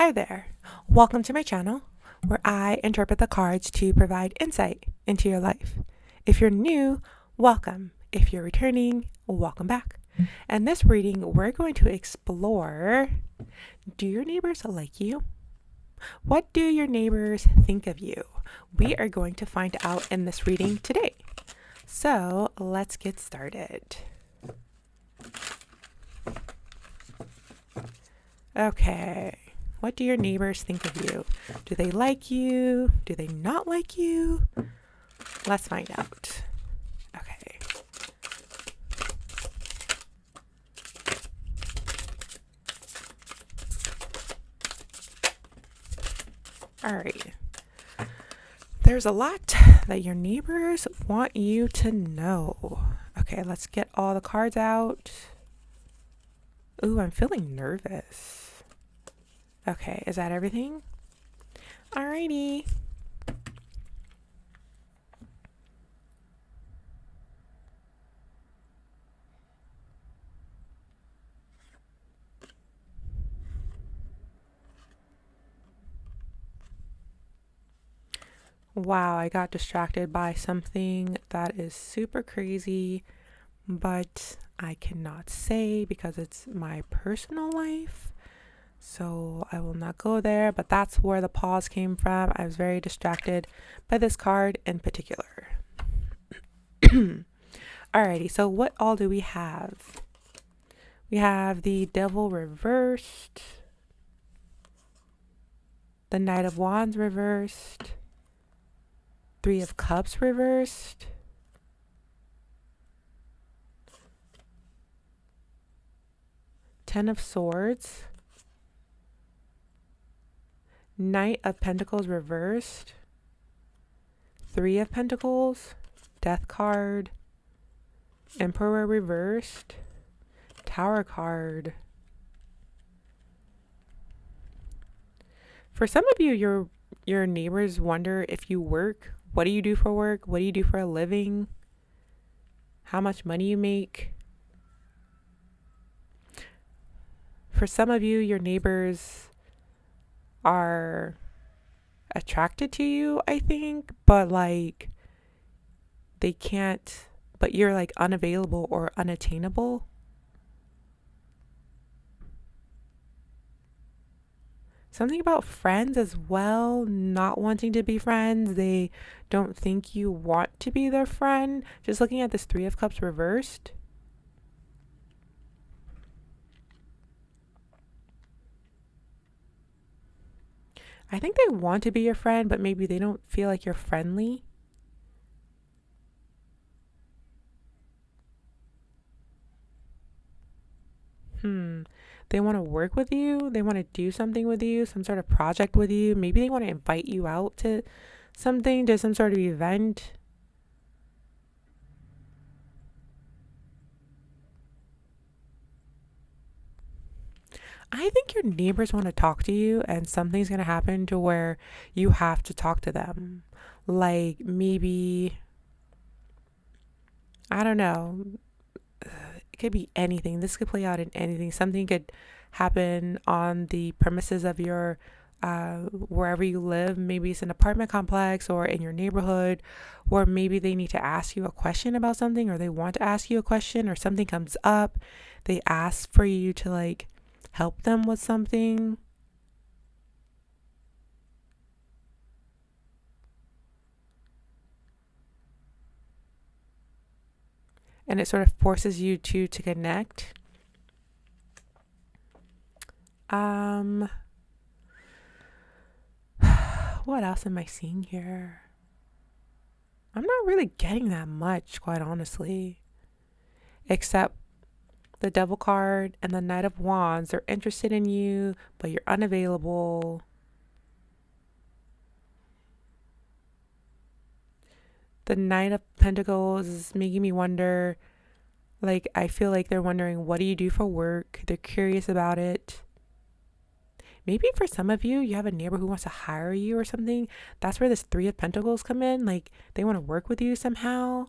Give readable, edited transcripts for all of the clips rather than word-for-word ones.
Hi there. Welcome to my channel where I interpret the cards to provide insight into your life. If you're new, welcome. If you're returning, welcome back. In this reading, we're going to explore, do your neighbors like you? What do your neighbors think of you? We are going to find out in this reading today. So let's get started. Okay. What do your neighbors think of you? Do they like you? Do they not like you? Let's find out. Okay. All right. There's a lot that your neighbors want you to know. Okay, let's get all the cards out. Ooh, I'm feeling nervous. Okay, is that everything? Alrighty. Wow, I got distracted by something that is super crazy, but I cannot say because it's my personal life. So I will not go there, but that's where the pause came from. I was very distracted by this card in particular. Alrighty, so what all do we have? We have the Devil reversed, the Knight of Wands reversed, Three of Cups reversed, Ten of Swords, Knight of Pentacles reversed, Three of Pentacles, Death card, Emperor reversed, Tower card. For some of you, your neighbors wonder if you work. What do you do for work? What do you do for a living? How much money you make? For some of you, your neighbors are attracted to you, I think, but like they can't, but you're like unavailable or unattainable. Something about friends as well, not wanting to be friends. They don't think you want to be their friend. Just looking at this Three of Cups reversed. I think they want to be your friend, but maybe they don't feel like you're friendly. They want to work with you. They want to do something with you, some sort of project with you. Maybe they want to invite you out to something, to some sort of event. I think your neighbors want to talk to you and something's going to happen to where you have to talk to them. Like maybe, I don't know, it could be anything. This could play out in anything. Something could happen on the premises of your wherever you live. Maybe it's an apartment complex or in your neighborhood, or maybe they need to ask you a question about something, or they want to ask you a question, or something comes up. They ask for you to like help them with something. And it sort of forces you to connect. What else am I seeing here? I'm not really getting that much, quite honestly. Except the Devil card and the Knight of Wands. They're interested in you, but you're unavailable. The Knight of Pentacles is making me wonder, like, I feel like they're wondering, what do you do for work? They're curious about it. Maybe for some of you, you have a neighbor who wants to hire you or something. That's where this Three of Pentacles come in. Like, they want to work with you somehow.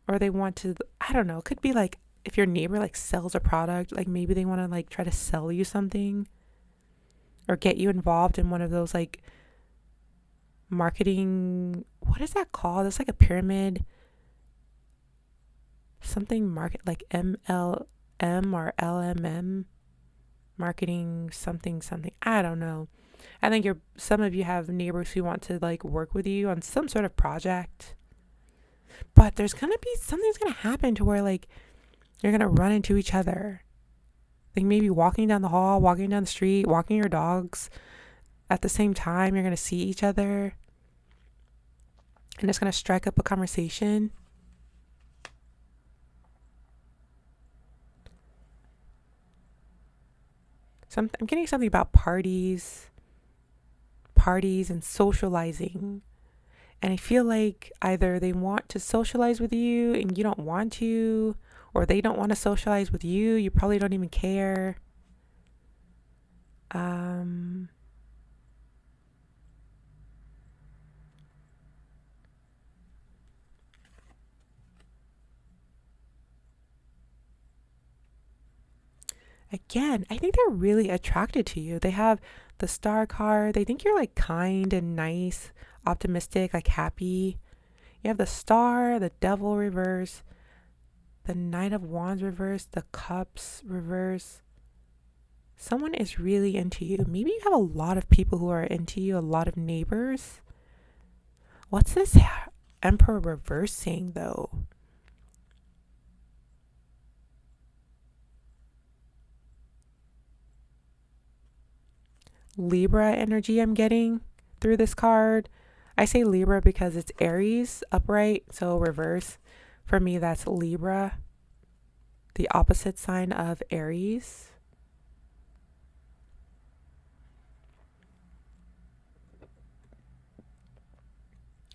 Or they want to, I don't know. It could be like, if your neighbor like sells a product, like maybe they want to like try to sell you something. or get you involved in one of those like marketing, what is that called? It's like a pyramid, something market, like MLM or LMM, marketing something something. I don't know. I think some of you have neighbors who want to like work with you on some sort of project. But there's going to be something's going to happen to where like you're going to run into each other. Like maybe walking down the hall, walking down the street, walking your dogs at the same time, you're going to see each other and it's going to strike up a conversation. I'm getting something about parties and socializing. And I feel like either they want to socialize with you and you don't want to, or they don't want to socialize with you. You probably don't even care. Again, I think they're really attracted to you. They have the star card. They think you're like kind and nice, optimistic, like happy. You have the star, the devil reverse, the knight of wands reverse, the cups reverse. Someone is really into you. Maybe you have a lot of people who are into you, a lot of neighbors. What's this emperor reversing though? Libra energy I'm getting through this card. I say Libra because it's Aries upright, so reverse. For me, that's Libra, the opposite sign of Aries.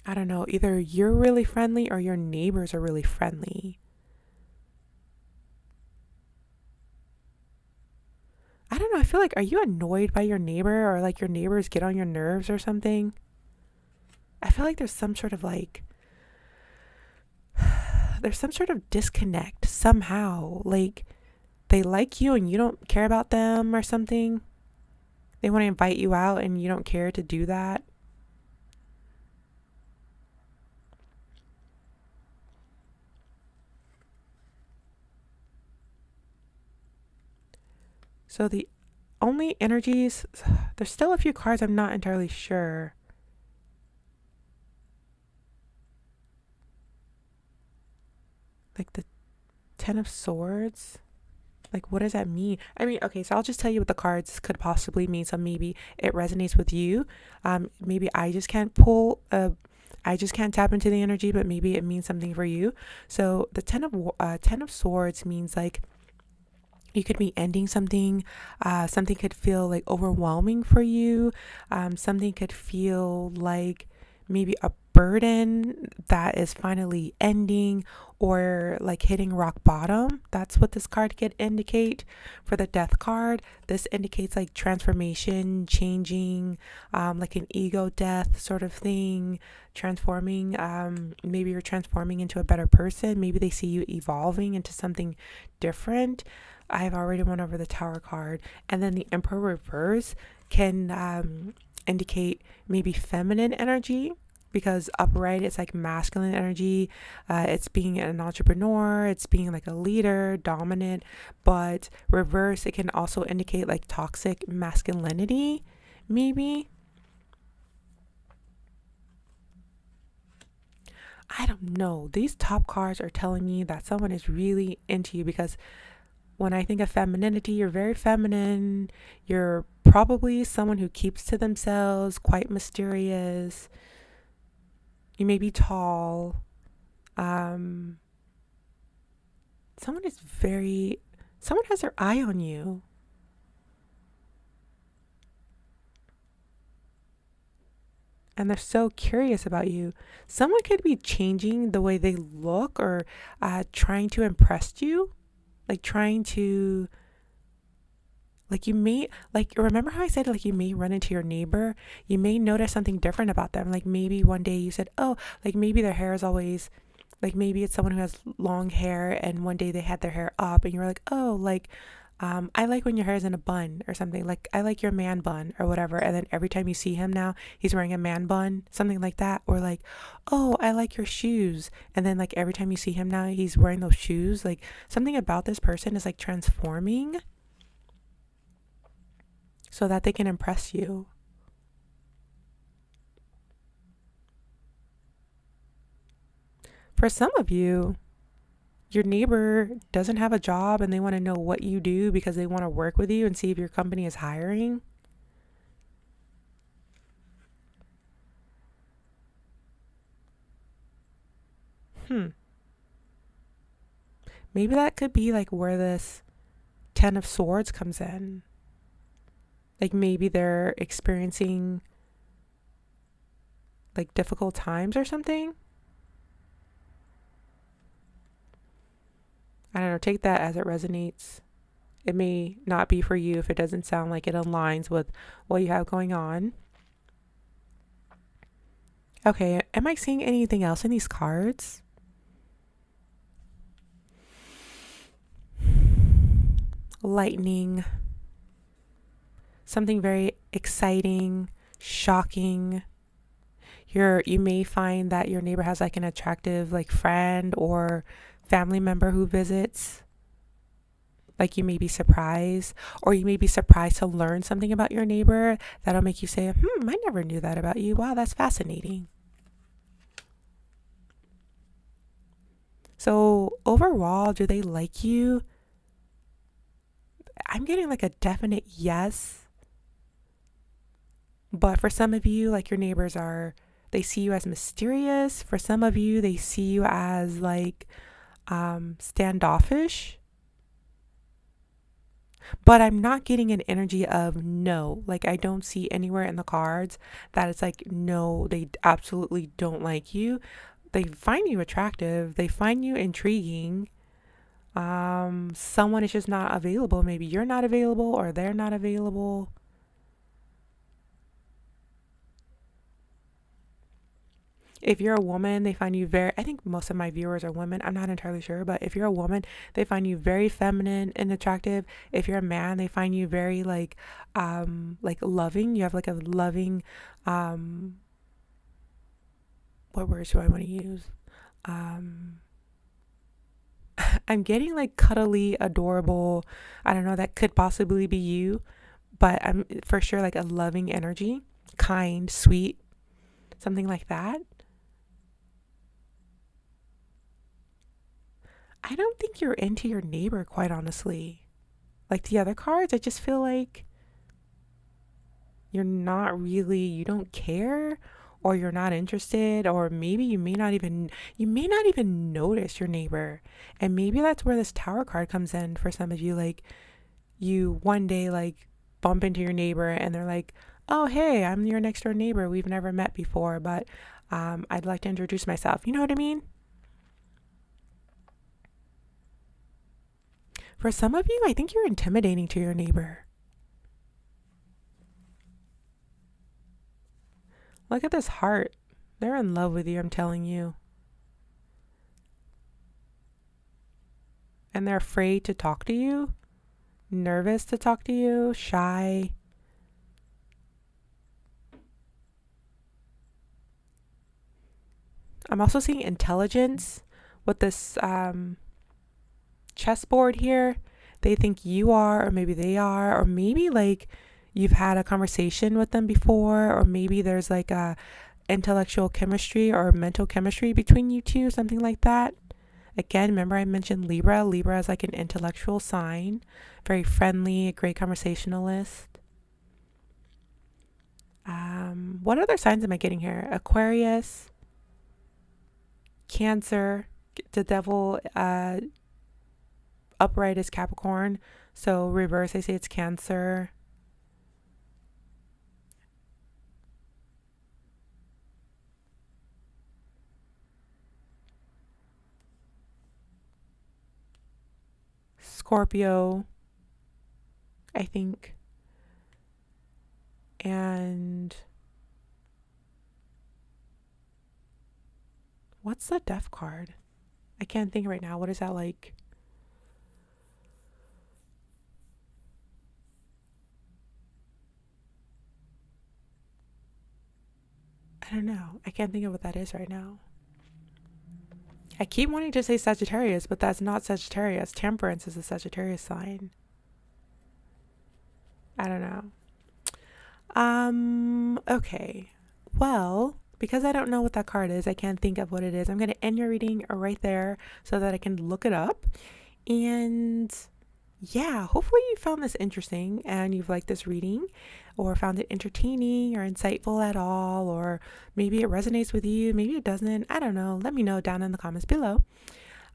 I don't know, either you're really friendly or your neighbors are really friendly. I don't know, I feel like, are you annoyed by your neighbor or like your neighbors get on your nerves or something? I feel like there's some sort of like, there's some sort of disconnect somehow. Like they like you and you don't care about them or something. They want to invite you out and you don't care to do that. So the only energies, there's still a few cards I'm not entirely sure. Like the Ten of Swords. Like, what does that mean? I mean, okay, so I'll just tell you what the cards could possibly mean. So maybe it resonates with you. Maybe I just can't I just can't tap into the energy, but maybe it means something for you. So the Ten of Swords means like you could be ending something. Something could feel like overwhelming for you. Something could feel like maybe a burden that is finally ending or like hitting rock bottom. That's what this card could indicate. For the death card, this indicates like transformation, changing, like an ego death sort of thing, transforming. Maybe you're transforming into a better person. Maybe they see you evolving into something different. I've already went over the Tower card. And then the Emperor reverse can indicate maybe feminine energy, because upright it's like masculine energy. It's being an entrepreneur, it's being like a leader, dominant. But reverse, it can also indicate like toxic masculinity, maybe. I don't know. These top cards are telling me that someone is really into you, because when I think of femininity, you're very feminine. You're probably someone who keeps to themselves, quite mysterious. You may be tall. Someone has their eye on you. And they're so curious about you. Someone could be changing the way they look, or trying to impress you. Like trying to, like you may, like, remember how I said like you may run into your neighbor? You may notice something different about them. Like maybe one day you said, oh, like maybe their hair is always, like maybe it's someone who has long hair and one day they had their hair up and you were like, oh, like I like when your hair is in a bun or something. Like, I like your man bun or whatever. And then every time you see him now, he's wearing a man bun, something like that. Or like, oh, I like your shoes. And then like every time you see him now, he's wearing those shoes. Like, something about this person is like transforming so that they can impress you. For some of you, your neighbor doesn't have a job and they want to know what you do because they want to work with you and see if your company is hiring. Hmm. Maybe that could be like where this Ten of Swords comes in. Like maybe they're experiencing like difficult times or something. I don't know. Take that as it resonates. It may not be for you if it doesn't sound like it aligns with what you have going on. Okay, am I seeing anything else in these cards? Lightning, something very exciting, shocking. You may find that your neighbor has like an attractive like friend or family member who visits. Like you may be surprised, or you may be surprised to learn something about your neighbor that'll make you say, I never knew that about you. Wow, that's fascinating. So overall, do they like you? I'm getting like a definite yes. But for some of you, like your neighbors they see you as mysterious. For some of you, they see you as like standoffish. But I'm not getting an energy of no. Like I don't see anywhere in the cards that it's like no, they absolutely don't like you. They find you attractive. They find you intriguing. Someone is just not available. Maybe you're not available or they're not available. If you're a woman, they find you very, I think most of my viewers are women. I'm not entirely sure, but if you're a woman, they find you very feminine and attractive. If you're a man, they find you very like loving. You have like a loving, what words do I want to use? Um, I'm getting like cuddly, adorable. I don't know, that could possibly be you, but I'm for sure like a loving energy, kind, sweet, something like that. I don't think you're into your neighbor, quite honestly. Like the other cards, I just feel like you don't care or you're not interested or maybe you may not even notice your neighbor. And maybe that's where this Tower card comes in for some of you. Like you one day like bump into your neighbor and they're like, "Oh, hey, I'm your next door neighbor. We've never met before, but I'd like to introduce myself." You know what I mean? For some of you, I think you're intimidating to your neighbor. Look at this heart. They're in love with you, I'm telling you. And they're afraid to talk to you, nervous to talk to you, shy. I'm also seeing intelligence with this chessboard here. They think you are, or maybe they are, or maybe like you've had a conversation with them before, or maybe there's like a intellectual chemistry or mental chemistry between you two, something like that. Again, remember I mentioned Libra. Libra is like an intellectual sign, very friendly, a great conversationalist. What other signs am I getting here? Aquarius, Cancer, the devil upright is Capricorn. So reverse, I say it's Cancer. Scorpio, I think. And what's the death card? I can't think right now. What is that like? I don't know. I can't think of what that is right now. I keep wanting to say Sagittarius, but that's not Sagittarius. Temperance is a Sagittarius sign. I don't know. Okay. Well, because I don't know what that card is, I can't think of what it is. I'm going to end your reading right there so that I can look it up. And yeah, hopefully you found this interesting and you've liked this reading or found it entertaining or insightful at all, or maybe it resonates with you, maybe it doesn't. I don't know. Let me know down in the comments below.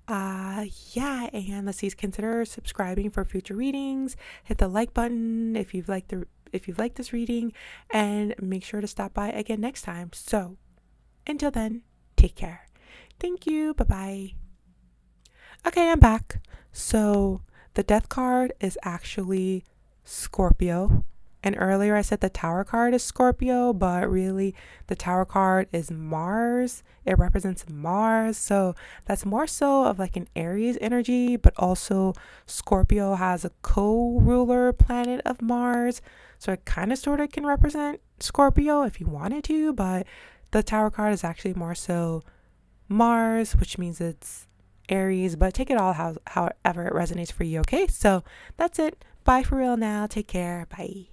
Yeah, and let's see, consider subscribing for future readings. Hit the like button if you've liked this reading, and make sure to stop by again next time. So until then, take care. Thank you. Bye-bye. Okay, I'm back. So the death card is actually Scorpio. And earlier I said the tower card is Scorpio, but really the tower card is Mars. It represents Mars. So that's more so of like an Aries energy, but also Scorpio has a co-ruler planet of Mars. So it kind of sort of can represent Scorpio if you wanted to, but the tower card is actually more so Mars, which means it's Aries, but take it all however it resonates for you. Okay, so that's it. Bye for real now. Take care. Bye.